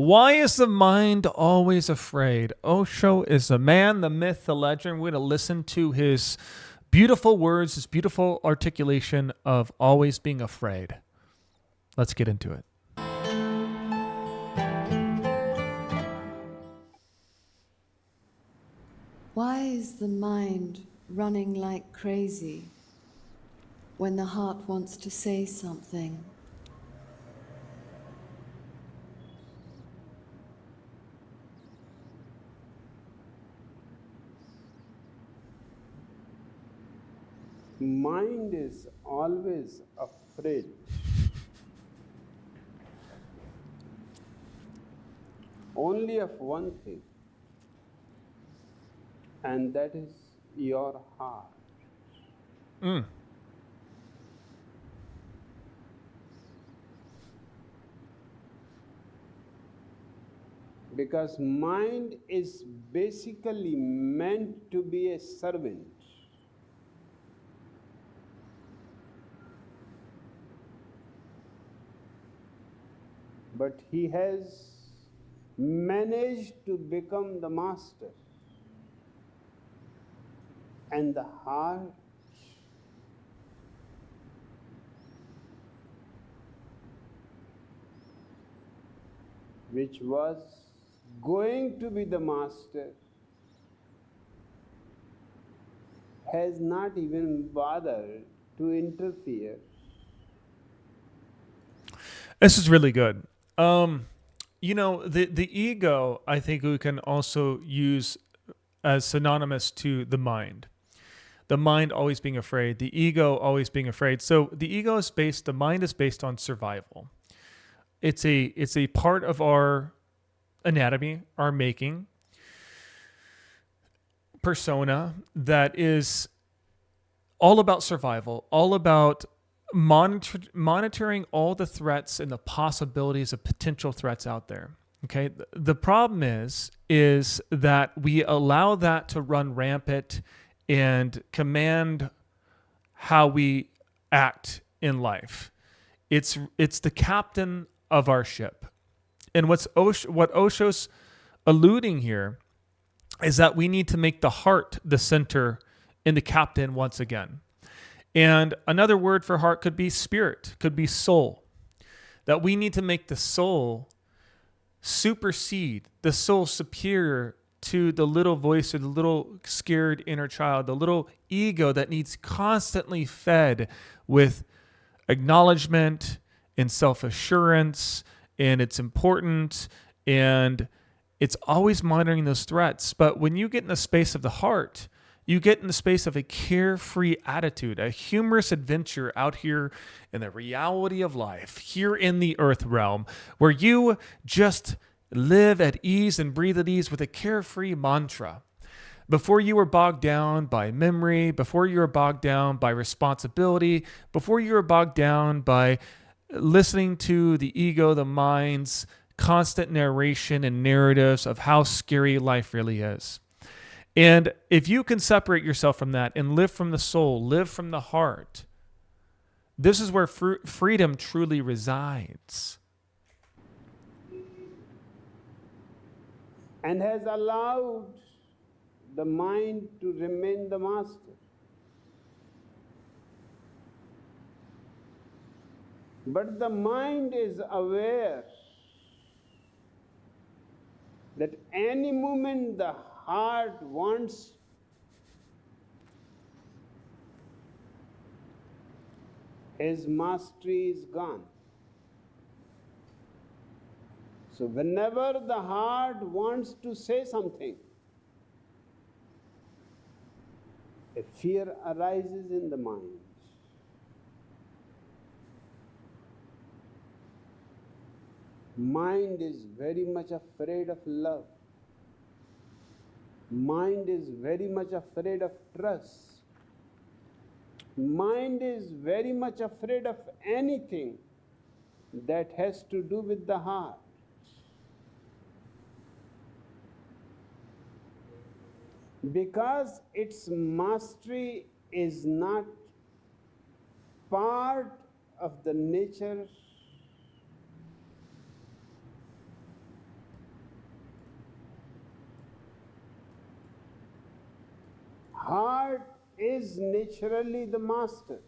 Why is the mind always afraid? Osho is the man, the myth, the legend. We're going to listen to his beautiful words, his beautiful articulation of always being afraid. Let's get into it. Why is the mind running like crazy when the heart wants to say something? Mind is always afraid only of one thing, and that is your heart. Mm. Because mind is basically meant to be a servant. But he has managed to become the master. And the heart, which was going to be the master, has not even bothered to interfere. This is really good. The ego, I think we can also use as synonymous to the mind. The mind always being afraid, the ego always being afraid. So the mind is based on survival. It's a part of our anatomy, our making persona that is all about survival, all about monitoring all the threats and the possibilities of potential threats out there. Okay, the problem is that we allow that to run rampant and command how we act in life. It's the captain of our ship. And what Osho's alluding here is that we need to make the heart the center and the captain once again. And another word for heart could be spirit, could be soul. That we need to make the soul supersede, the soul superior to the little voice or the little scared inner child, the little ego that needs constantly fed with acknowledgement and self-assurance, and it's important, and it's always monitoring those threats. But when you get in the space of the heart, you get in the space of a carefree attitude, a humorous adventure out here in the reality of life, here in the earth realm, where you just live at ease and breathe at ease with a carefree mantra. Before you were bogged down by memory, before you were bogged down by responsibility, before you were bogged down by listening to the ego, the mind's constant narration and narratives of how scary life really is. And if you can separate yourself from that and live from the soul, live from the heart, this is where freedom truly resides. And has allowed the mind to remain the master. But the mind is aware that any moment the heart wants, his mastery is gone. So whenever the heart wants to say something, a fear arises in the mind. Mind is very much afraid of love. Mind is very much afraid of trust. Mind is very much afraid of anything that has to do with the heart. Because its mastery is not part of the nature is naturally the master.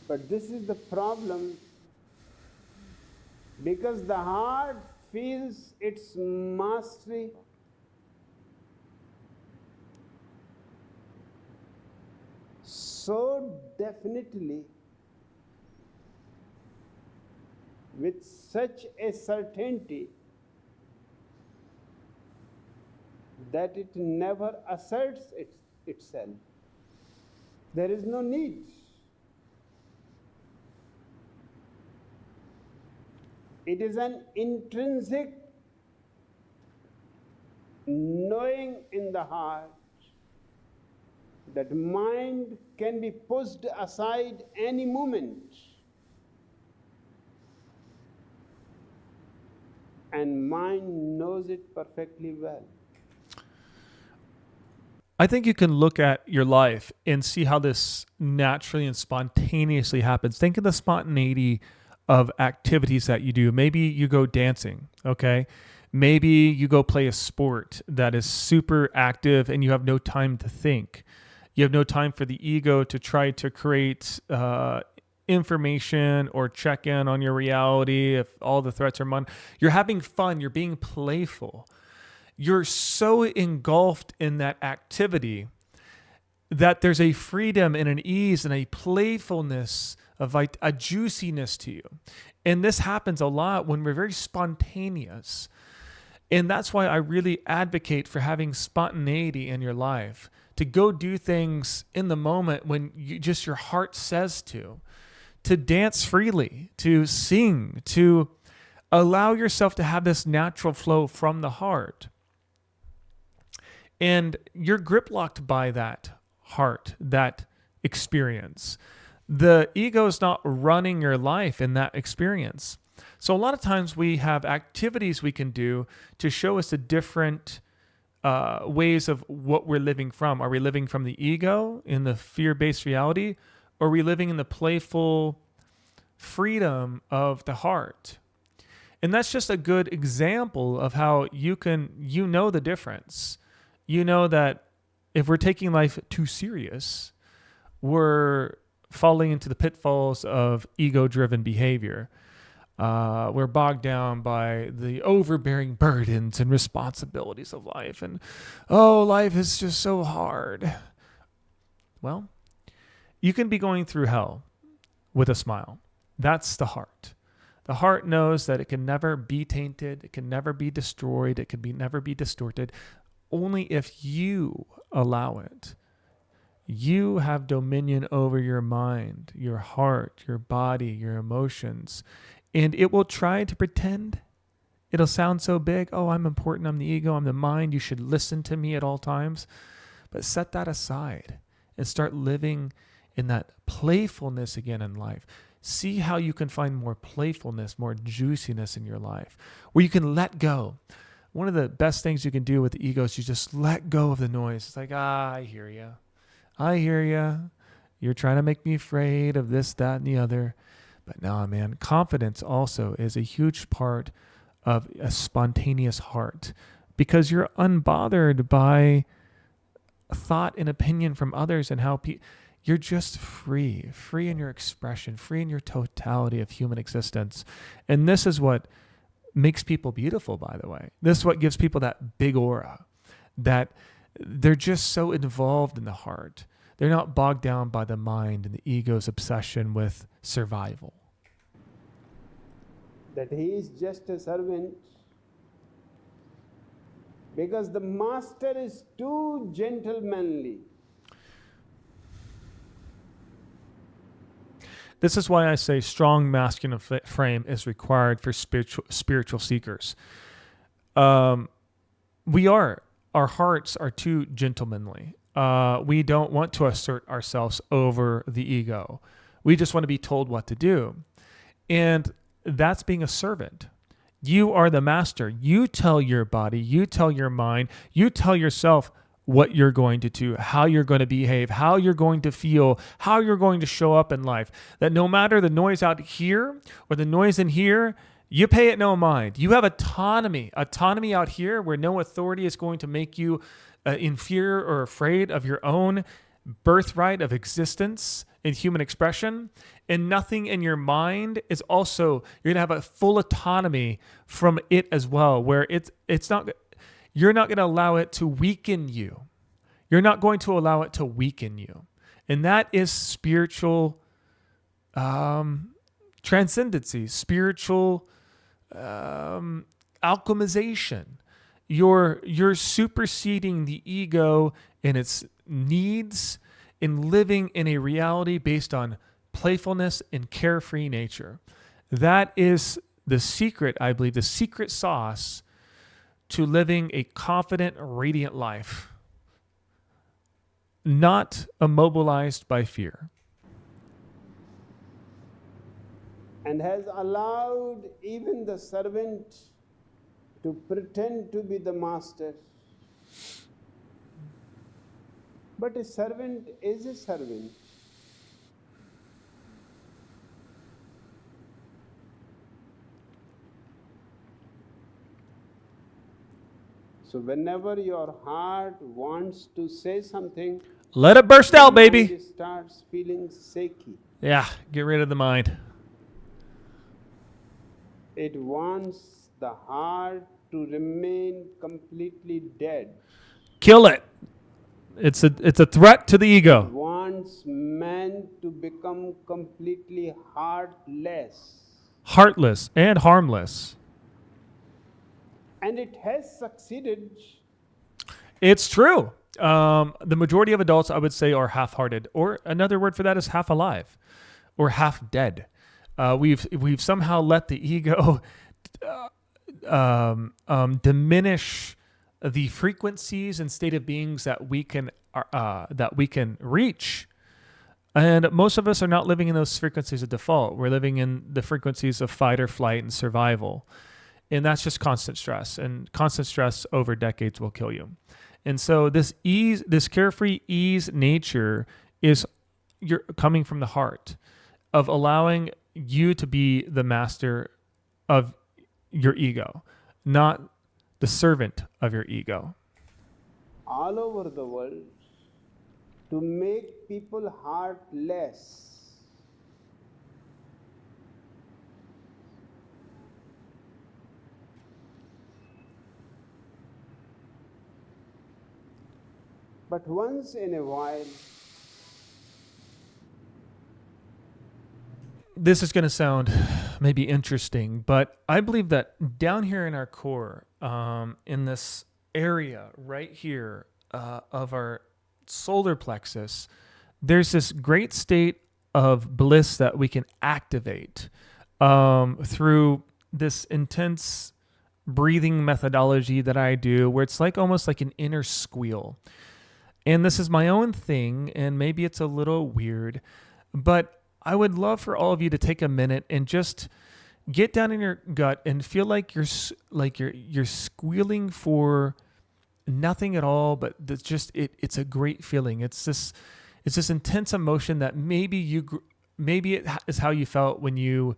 But this is the problem, because the heart feels its mastery so definitely, with such a certainty, that it never asserts itself. There is no need. It is an intrinsic knowing in the heart that mind can be pushed aside any moment, and mind knows it perfectly well. I think you can look at your life and see how this naturally and spontaneously happens. Think of the spontaneity of activities that you do. Maybe you go dancing, okay? Maybe you go play a sport that is super active and you have no time to think. You have no time for the ego to try to create information or check in on your reality if all the threats are You're having fun. You're being playful. You're so engulfed in that activity that there's a freedom and an ease and a playfulness, of a juiciness to you. And this happens a lot when we're very spontaneous. And that's why I really advocate for having spontaneity in your life, to go do things in the moment when your heart says to dance freely, to sing, to allow yourself to have this natural flow from the heart. And you're grip locked by that heart, that experience. The ego is not running your life in that experience. So a lot of times we have activities we can do to show us the different ways of what we're living from. Are we living from the ego in the fear-based reality? Or are we living in the playful freedom of the heart? And that's just a good example of how you know the difference. You know that if we're taking life too serious, we're falling into the pitfalls of ego-driven behavior. We're bogged down by the overbearing burdens and responsibilities of life. And, life is just so hard. Well, you can be going through hell with a smile. That's the heart. The heart knows that it can never be tainted. It can never be destroyed. It can never be distorted. Only if you allow it. You have dominion over your mind, your heart, your body, your emotions. And it will try to pretend. It'll sound so big. Oh, I'm important. I'm the ego. I'm the mind. You should listen to me at all times. But set that aside and start living in that playfulness again in life. See how you can find more playfulness, more juiciness in your life, where you can let go. One of the best things you can do with the ego is you just let go of the noise. It's like, I hear you. I hear you. You're trying to make me afraid of this, that, and the other. But no, man, confidence also is a huge part of a spontaneous heart, because you're unbothered by thought and opinion from others and how you're just free in your expression, free in your totality of human existence. And this is what makes people beautiful, by the way. This is what gives people that big aura, that they're just so involved in the heart. They're not bogged down by the mind and the ego's obsession with survival. That he is just a servant, because the master is too gentlemanly. This is why I say strong masculine frame is required for spiritual seekers. Our hearts are too gentlemanly. We don't want to assert ourselves over the ego. We just want to be told what to do. And that's being a servant. You are the master. You tell your body, you tell your mind, you tell yourself what you're going to do, how you're going to behave, how you're going to feel, how you're going to show up in life. That no matter the noise out here or the noise in here, you pay it no mind. You have autonomy out here where no authority is going to make you inferior or afraid of your own birthright of existence in human expression. And nothing in your mind is also, you're going to have a full autonomy from it as well, where it's not, you're not going to allow it to weaken you. You're not going to allow it to weaken you. And that is spiritual transcendency, spiritual alchemization. You're superseding the ego and its needs in living in a reality based on playfulness and carefree nature. That is the secret, I believe, the secret sauce to living a confident, radiant life, not immobilized by fear. And has allowed even the servant to pretend to be the master. But a servant is a servant. So whenever your heart wants to say something, let it burst out, baby. It starts feeling shaky. Yeah, get rid of the mind. It wants the heart to remain completely dead. Kill it. It's a threat to the ego. It wants man to become completely heartless. Heartless and harmless. And it has succeeded. It's true. The majority of adults, I would say, are half-hearted, or another word for that is half alive, or half dead. We've somehow let the ego diminish the frequencies and state of beings that we can reach. And most of us are not living in those frequencies of default. We're living in the frequencies of fight or flight and survival. And that's just constant stress. And constant stress over decades will kill you. And so this ease, this carefree ease nature is you're coming from the heart of allowing you to be the master of your ego, not the servant of your ego. All over the world, to make people heartless. But once in a while, this is going to sound maybe interesting, but I believe that down here in our core, in this area right here of our solar plexus, there's this great state of bliss that we can activate through this intense breathing methodology that I do, where it's like almost like an inner squeal. And this is my own thing, and maybe it's a little weird, but I would love for all of you to take a minute and just get down in your gut and feel like you're squealing for nothing at all, but it's a great feeling. It's this intense emotion that maybe it is how you felt when you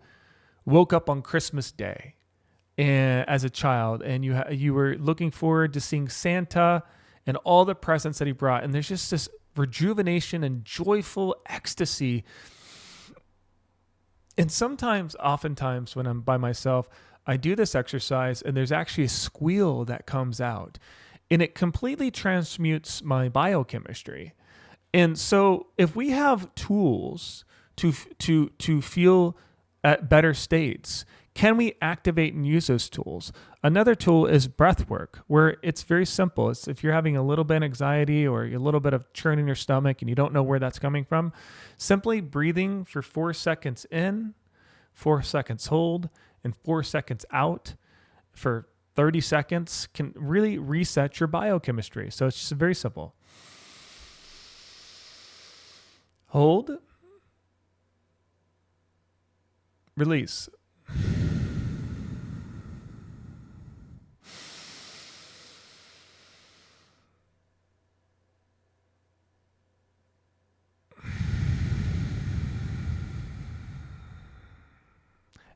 woke up on Christmas Day and as a child, and you were looking forward to seeing Santa and all the presents that he brought, and there's just this rejuvenation and joyful ecstasy. And oftentimes when I'm by myself, I do this exercise and there's actually a squeal that comes out, and it completely transmutes my biochemistry. And so if we have tools to feel at better states, can we activate and use those tools? Another tool is breath work, where it's very simple. It's if you're having a little bit of anxiety or a little bit of churn in your stomach and you don't know where that's coming from, simply breathing for 4 seconds in, 4 seconds hold, and 4 seconds out for 30 seconds can really reset your biochemistry. So it's just very simple. Hold, release.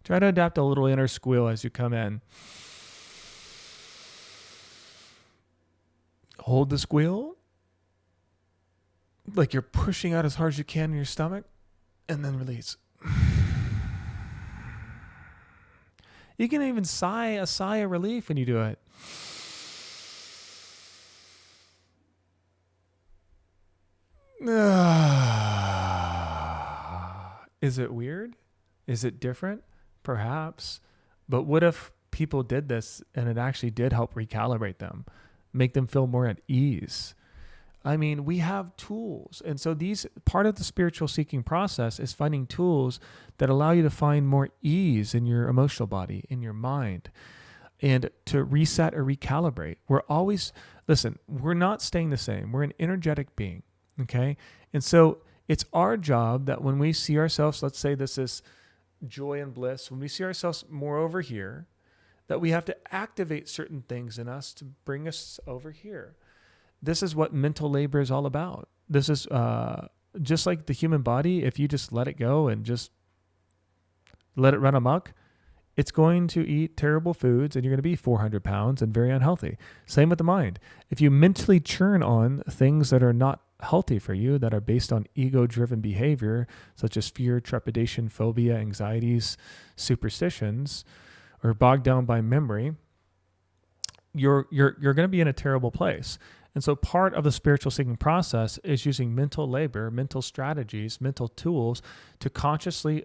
Try to adapt a little inner squeal as you come in. Hold the squeal like you're pushing out as hard as you can in your stomach, and then release. You can even sigh a sigh of relief when you do it. Is it weird? Is it different? Perhaps. But what if people did this and it actually did help recalibrate them, make them feel more at ease? I mean, we have tools. And so part of the spiritual seeking process is finding tools that allow you to find more ease in your emotional body, in your mind, and to reset or recalibrate. We're not staying the same. We're an energetic being. Okay. And so it's our job that when we see ourselves, let's say this is joy and bliss, when we see ourselves more over here, that we have to activate certain things in us to bring us over here. This is what mental labor is all about. This is just like the human body. If you just let it go and just let it run amok, it's going to eat terrible foods and you're going to be 400 pounds and very unhealthy. Same with the mind. If you mentally churn on things that are not healthy for you, that are based on ego-driven behavior, such as fear, trepidation, phobia, anxieties, superstitions, or bogged down by memory, you're going to be in a terrible place. And so part of the spiritual seeking process is using mental labor, mental strategies, mental tools to consciously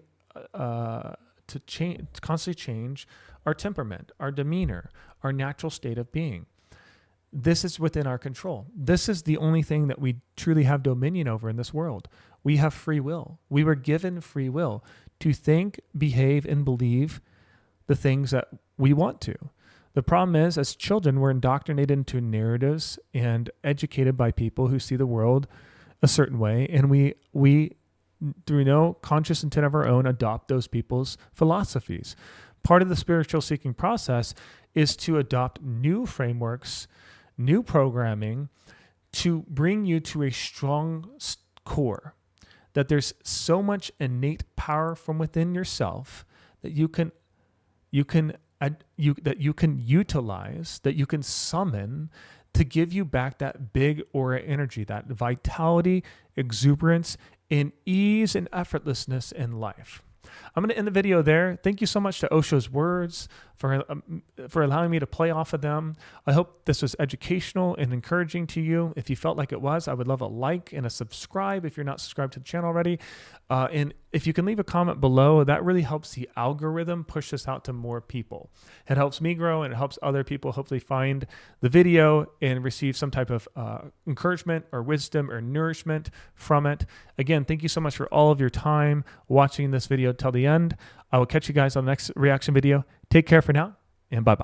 constantly change our temperament, our demeanor, our natural state of being. This is within our control. This is the only thing that we truly have dominion over in this world. We have free will. We were given free will to think, behave, and believe the things that we want to. The problem is, as children, we're indoctrinated into narratives and educated by people who see the world a certain way, and we through no conscious intent of our own, adopt those people's philosophies. Part of the spiritual seeking process is to adopt new frameworks, new programming, to bring you to a strong core, that there's so much innate power from within yourself that you can utilize, that you can summon to give you back that big aura energy, that vitality, exuberance, and ease and effortlessness in life. I'm going to end the video there. Thank you so much to Osho's words for allowing me to play off of them. I hope this was educational and encouraging to you. If you felt like it was, I would love a like and a subscribe if you're not subscribed to the channel already. And if you can leave a comment below, that really helps the algorithm push this out to more people. It helps me grow and it helps other people hopefully find the video and receive some type of encouragement or wisdom or nourishment from it. Again, thank you so much for all of your time watching this video till the end. I will catch you guys on the next reaction video. Take care for now, and bye-bye.